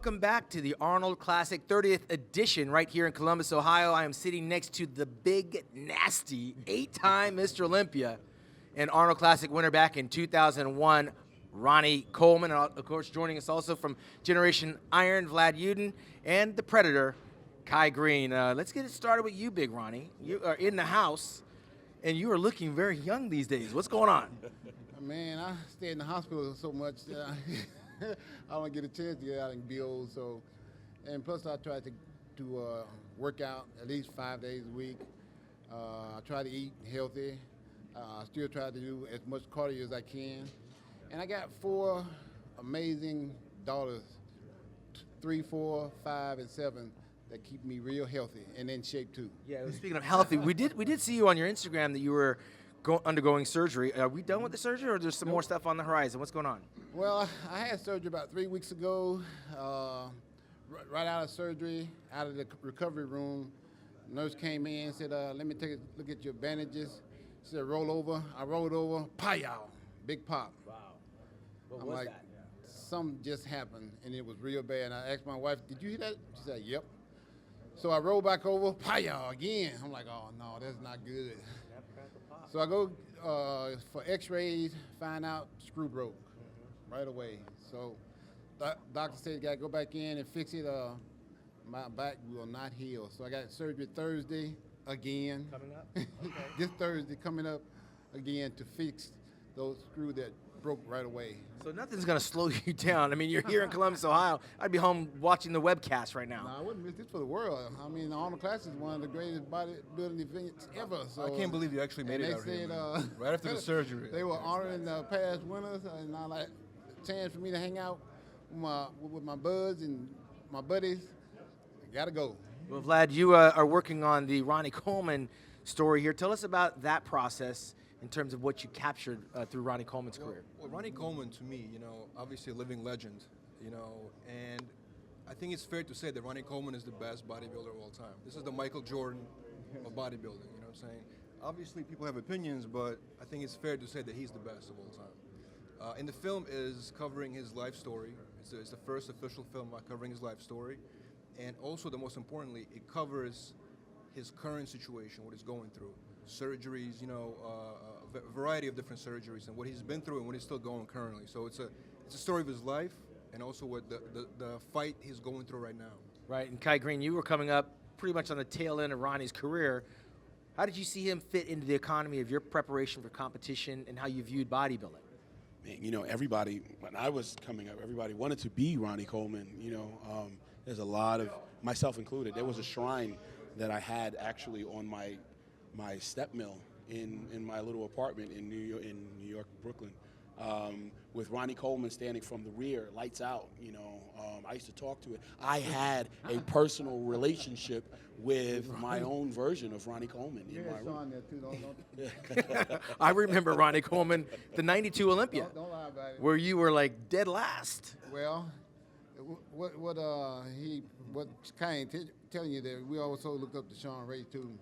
welcome back to the Arnold Classic 30th edition right here in Columbus, Ohio. I am sitting next to the big, nasty, 8-time Mr. Olympia and Arnold Classic winner back in 2001, Ronnie Coleman. And of course, joining us also from Generation Iron, Vlad Yudin, and the Predator, Kai Greene. Let's get it started with you, Big Ronnie. You are in the house, and you are looking very young these days. What's going on? Man, I stay in the hospital so much that I don't get a chance to get out and be old. So, and plus I try to work out at least 5 days a week. I try to eat healthy. I still try to do as much cardio as I can. And I got 4 amazing daughters, 3, 4, 5, and 7, that keep me real healthy and in shape too. Yeah, speaking of healthy, we did see you on your Instagram that you were undergoing surgery. Are we done with the surgery, or there's some more stuff on the horizon? What's going on? Well, I had surgery about 3 weeks ago. Right out of surgery, out of the recovery room, nurse came in and said, let me take a look at your bandages. She said, roll over. I rolled over, pow, big pop. Wow. What I'm was like, that? something just happened, and it was real bad. And I asked my wife, did you hear that? She said, yep. So I rolled back over, pow, again. I'm like, oh, no, that's not good. So I go for x-rays, find out screw broke right away. So doctor said, you got to go back in and fix it. My back will not heal. So I got surgery Thursday again. Coming up? Okay. This Thursday coming up again to fix those screws that broke right away. So nothing's going to slow you down. I mean, you're here in Columbus, Ohio. I'd be home watching the webcast right now. No, I wouldn't miss this for the world. I mean, the Arnold Classic is one of the greatest bodybuilding events ever. So, I can't believe you actually made it out here, man. Right after the surgery. They were honoring the past winners, and I like a chance for me to hang out with my buds and my buddies. Gotta go. Well, Vlad, you are working on the Ronnie Coleman story here. Tell us about that process in terms of what you captured through Ronnie Coleman's career. Well, Ronnie Coleman, to me, obviously a living legend, and I think it's fair to say that Ronnie Coleman is the best bodybuilder of all time. This is the Michael Jordan of bodybuilding, you know what I'm saying? Obviously, people have opinions, but I think it's fair to say that he's the best of all time. And the film is covering his life story. It's the first official film covering his life story. And also, the most importantly, it covers his current situation, what he's going through. Surgeries, a variety of different surgeries, and what he's been through and what he's still going currently. So it's a story of his life, and also what the fight he's going through right now. Right, and Kai Greene, you were coming up pretty much on the tail end of Ronnie's career. How did you see him fit into the economy of your preparation for competition and how you viewed bodybuilding? Man, everybody, when I was coming up, everybody wanted to be Ronnie Coleman. There's a lot of, myself included, there was a shrine that I had actually on my step mill in my little apartment in New York, Brooklyn, with Ronnie Coleman standing from the rear, lights out. I used to talk to it. I had a personal relationship with my own version of Ronnie Coleman in my room. There too, don't I remember Ronnie Coleman, the '92 Olympia, don't lie about it. where you were like dead last. Well, what Kai telling you that we also looked up to Sean Ray too.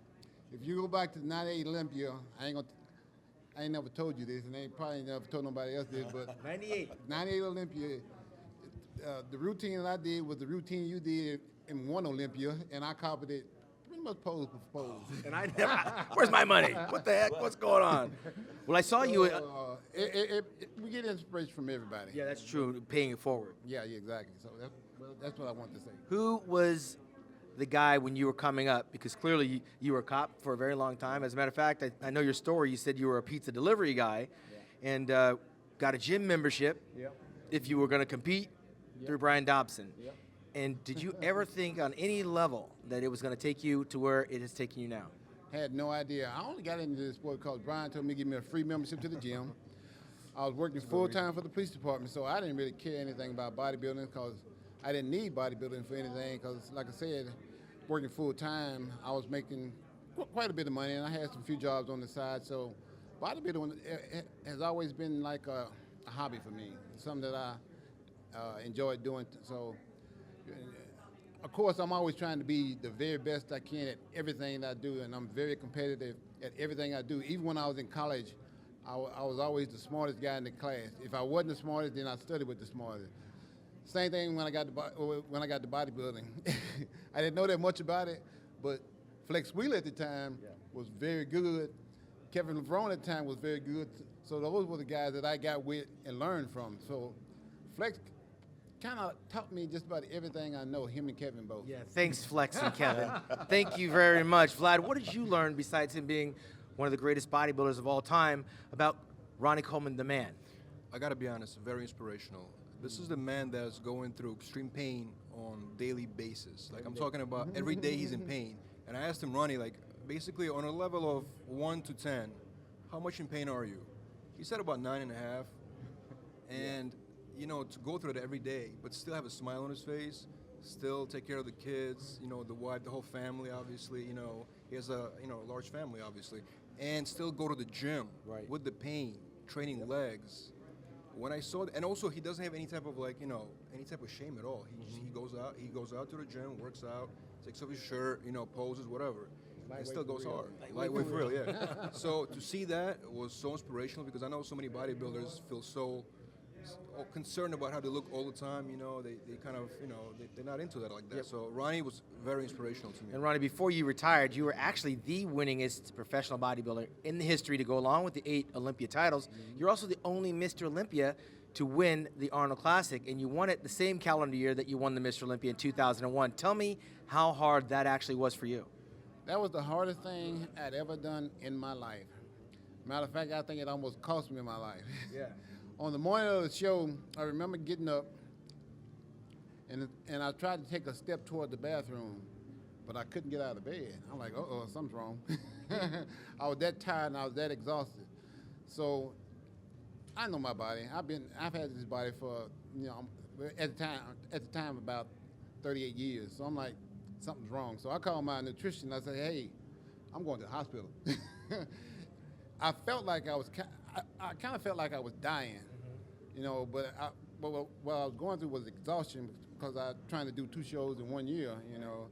If you go back to the '98 Olympia, I ain't never told you this, and I probably never told nobody else this, but '98 Olympia, the routine that I did was the routine you did in one Olympia, and I copied it pretty much pose for pose. And I never, where's my money? What the heck? What's going on? Well, I saw you. We get inspiration from everybody. Yeah, that's true, paying it forward. Yeah, exactly. So that's what I want to say. Who was the guy when you were coming up? Because clearly you were a cop for a very long time. As a matter of fact, I know your story. You said you were a pizza delivery guy and got a gym membership if you were going to compete through Brian Dobson. And did you ever think on any level that it was going to take you to where it is taking you now? Had no idea. I only got into this sport because Brian told me to give me a free membership to the gym. I was working full-time for the police department, so I didn't really care anything about bodybuilding because I didn't need bodybuilding for anything because, like I said, working full-time, I was making quite a bit of money, and I had some few jobs on the side. So bodybuilding has always been like a hobby for me, something that I enjoyed doing. So, of course, I'm always trying to be the very best I can at everything that I do, and I'm very competitive at everything I do. Even when I was in college, I was always the smartest guy in the class. If I wasn't the smartest, then I studied with the smartest. Same thing when I got to bodybuilding. I didn't know that much about it, but Flex Wheeler at the time was very good. Kevin LeBron at the time was very good. So those were the guys that I got with and learned from. So Flex kind of taught me just about everything I know, him and Kevin both. Yeah, thanks, Flex and Kevin. Thank you very much. Vlad, what did you learn, besides him being one of the greatest bodybuilders of all time, about Ronnie Coleman, the man? I gotta be honest, very inspirational. This is the man that's going through extreme pain on daily basis. Like I'm talking about every day he's in pain. And I asked him, Ronnie, like basically on a level of 1 to 10, how much in pain are you? He said about 9.5. And you know, to go through it every day, but still have a smile on his face, still take care of the kids, you know, the wife, the whole family, obviously, you know, he has a, you know, large family, obviously, and still go to the gym with the pain, training legs. When I saw that, and also he doesn't have any type of like, you know, any type of shame at all. He goes out to the gym, works out, takes off his shirt, you know, poses, whatever. And still goes hard. Lightweight for real, yeah. So to see that was so inspirational because I know so many bodybuilders feel so concerned about how they look all the time, you know, they kind of, you know, they're not into that like that. So Ronnie was very inspirational to me. And Ronnie, before you retired, you were actually the winningest professional bodybuilder in the history to go along with the 8 Olympia titles. You're also the only Mr. Olympia to win the Arnold Classic, and you won it the same calendar year that you won the Mr. Olympia in 2001. Tell me how hard that actually was for you. That was the hardest thing I'd ever done in my life. Matter of fact, I think it almost cost me my life. Yeah. On the morning of the show, I remember getting up, and I tried to take a step toward the bathroom, but I couldn't get out of bed. I'm like, uh-oh, something's wrong. I was that tired and I was that exhausted. So I know my body. I've had this body for, you know, at the time about 38 years. So I'm like, something's wrong. So I called my nutrition. I said, hey, I'm going to the hospital. I felt like I kind of felt like I was dying, you know, but what I was going through was exhaustion because I was trying to do 2 shows in 1 year, you know.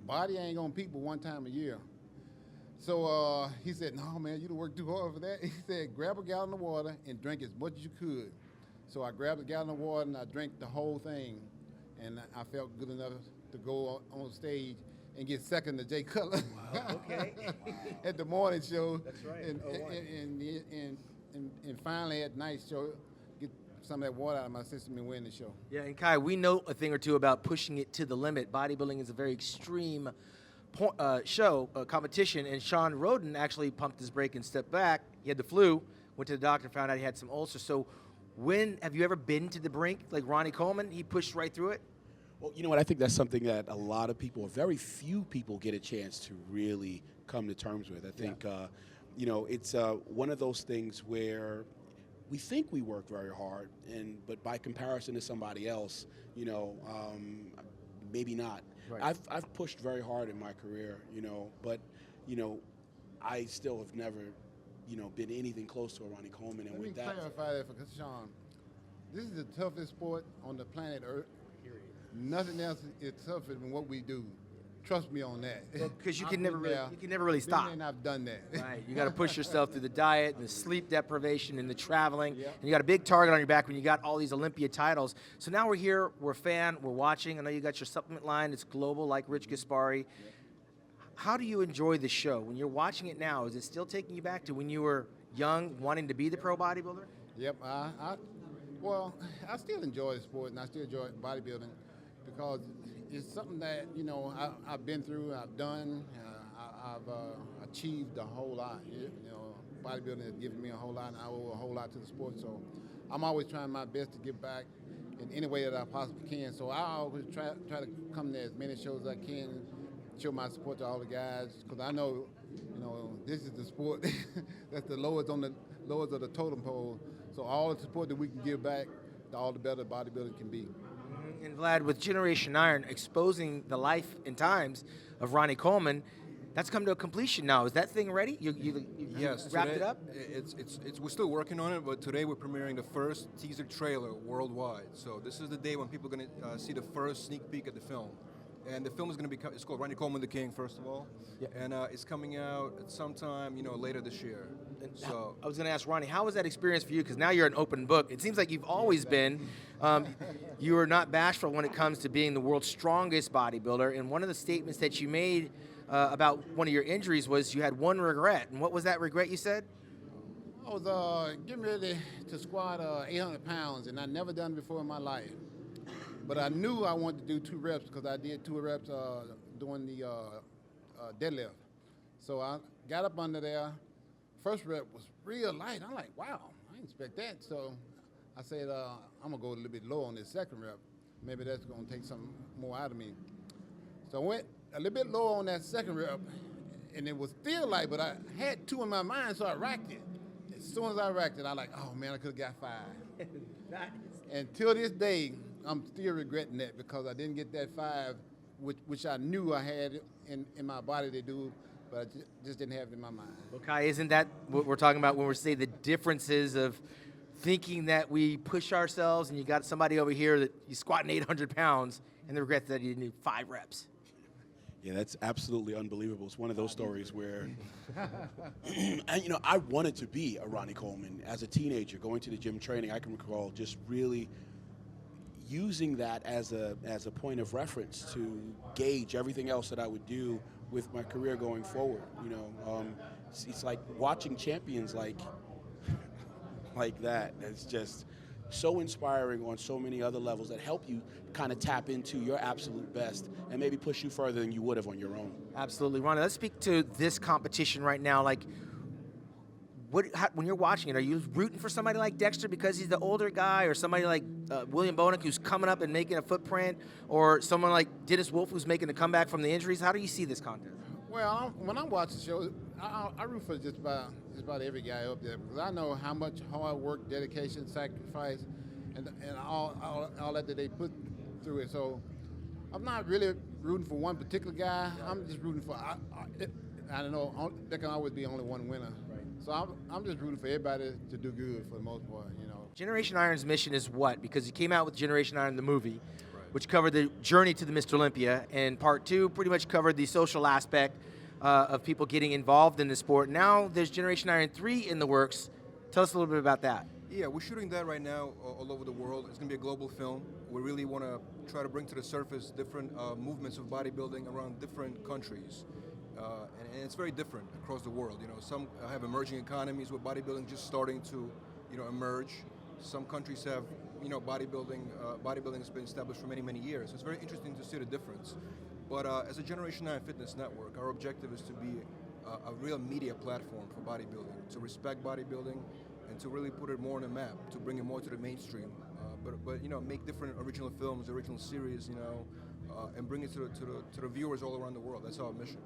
Body ain't gonna peak but 1 time a year. So he said, no, man, you done worked too hard for that. He said, grab a gallon of water and drink as much as you could. So I grabbed a gallon of water and I drank the whole thing, and I felt good enough to go on stage and get second to Jay Cutler. Wow, okay. At the morning show. That's right. And finally at night show, get some of that water out of my system and win the show. Yeah, and Kai, we know a thing or two about pushing it to the limit. Bodybuilding is a very extreme competition, and Sean Roden actually pumped his brake and stepped back. He had the flu, went to the doctor, found out he had some ulcers. So have you ever been to the brink like Ronnie Coleman? He pushed right through it? Well, you know what? I think that's something that a lot of people, or very few people, get a chance to really come to terms with. I think, you know, it's one of those things where we think we work very hard, but by comparison to somebody else, you know, maybe not. Right. I've pushed very hard in my career, you know, but, you know, I still have never, you know, been anything close to a Ronnie Coleman. And Let me with that, clarify that for Sean. This is the toughest sport on the planet Earth. Nothing else is tougher than what we do. Trust me on that. Because you can never really stop. And I've done that. Right. You got to push yourself through the diet and the sleep deprivation and the traveling. And you got a big target on your back when you got all these Olympia titles. So now we're here, we're a fan, we're watching. I know you got your supplement line. It's global, like Rich Gaspari. How do you enjoy the show? When you're watching it now, is it still taking you back to when you were young, wanting to be the pro bodybuilder? Yep. Well, I still enjoy the sport and I still enjoy bodybuilding because it's something that, you know, I've been through, I've done, I've achieved a whole lot. You know, bodybuilding has given me a whole lot, and I owe a whole lot to the sport. So I'm always trying my best to give back in any way that I possibly can. So I always try to come to as many shows as I can, show my support to all the guys, because I know, you know, this is the sport that's the lowest of the totem pole. So all the support that we can give back, all the better bodybuilding can be. And Vlad, with Generation Iron exposing the life and times of Ronnie Coleman, that's come to a completion now. Is that thing ready? You Yes, wrapped today, it up? We're still working on it, but today we're premiering the first teaser trailer worldwide. So this is the day when people are going to see the first sneak peek at the film. And the film is going to be, it's called Ronnie Coleman the King, first of all. Yeah. And it's coming out at sometime, later this year. So I was going to ask Ronnie, how was that experience for you? Because now you're an open book. It seems like you've always been. You are not bashful when it comes to being the world's strongest bodybuilder. And one of the statements that you made about one of your injuries was you had one regret. And what was that regret you said? I was getting ready to squat 800 pounds, and I'd never done it before in my life. But I knew I wanted to do 2 reps because I did 2 reps doing the deadlift. So I got up under there. First rep was real light. I'm like, wow, I didn't expect that. So I said, I'm going to go a little bit low on this second rep. Maybe that's going to take something more out of me. So I went a little bit low on that second rep, and it was still light, but I had 2 in my mind, so I racked it. As soon as I racked it, I like, oh man, I could have got 5. And till this day, I'm still regretting that because I didn't get that 5, which I knew I had in my body to do, but I just didn't have it in my mind. Well, Kai, isn't that what we're talking about when we say the differences of thinking that we push ourselves and you got somebody over here that you squatting 800 pounds and the regret that you need 5 reps? Yeah, that's absolutely unbelievable. It's one of those stories where, and I wanted to be a Ronnie Coleman as a teenager, going to the gym training. I can recall just really using that as a point of reference to gauge everything else that I would do with my career going forward. It's like watching champions like that. It's just so inspiring on so many other levels that help you kind of tap into your absolute best and maybe push you further than you would have on your own. Absolutely. Ronnie, let's speak to this competition right now. Like, when you're watching it, are you rooting for somebody like Dexter because he's the older guy, or somebody like William Bonac who's coming up and making a footprint, or someone like Dennis Wolf who's making a comeback from the injuries? How do you see this contest? Well, when I watch the show, I root for just about every guy up there because I know how much hard work, dedication, sacrifice, and all that they put through it. So I'm not really rooting for one particular guy. I'm just rooting for. I don't know. There can always be only one winner. So I'm just rooting for everybody to do good for the most part. Generation Iron's mission is what? Because you came out with Generation Iron, the movie, which covered the journey to the Mr. Olympia, and part 2 pretty much covered the social aspect of people getting involved in the sport. Now there's Generation Iron 3 in the works. Tell us a little bit about that. yeah, we're shooting that right now all over the world. It's going to be a global film. We really want to try to bring to the surface different movements of bodybuilding around different countries. And it's very different across the world. Some have emerging economies with bodybuilding just starting to, emerge. Some countries have, bodybuilding has been established for many, many years. So it's very interesting to see the difference. But as a Generation 9 Fitness Network, our objective is to be a real media platform for bodybuilding, to respect bodybuilding, and to really put it more on the map, to bring it more to the mainstream. But make different original films, original series, and bring it to the viewers all around the world. That's our mission.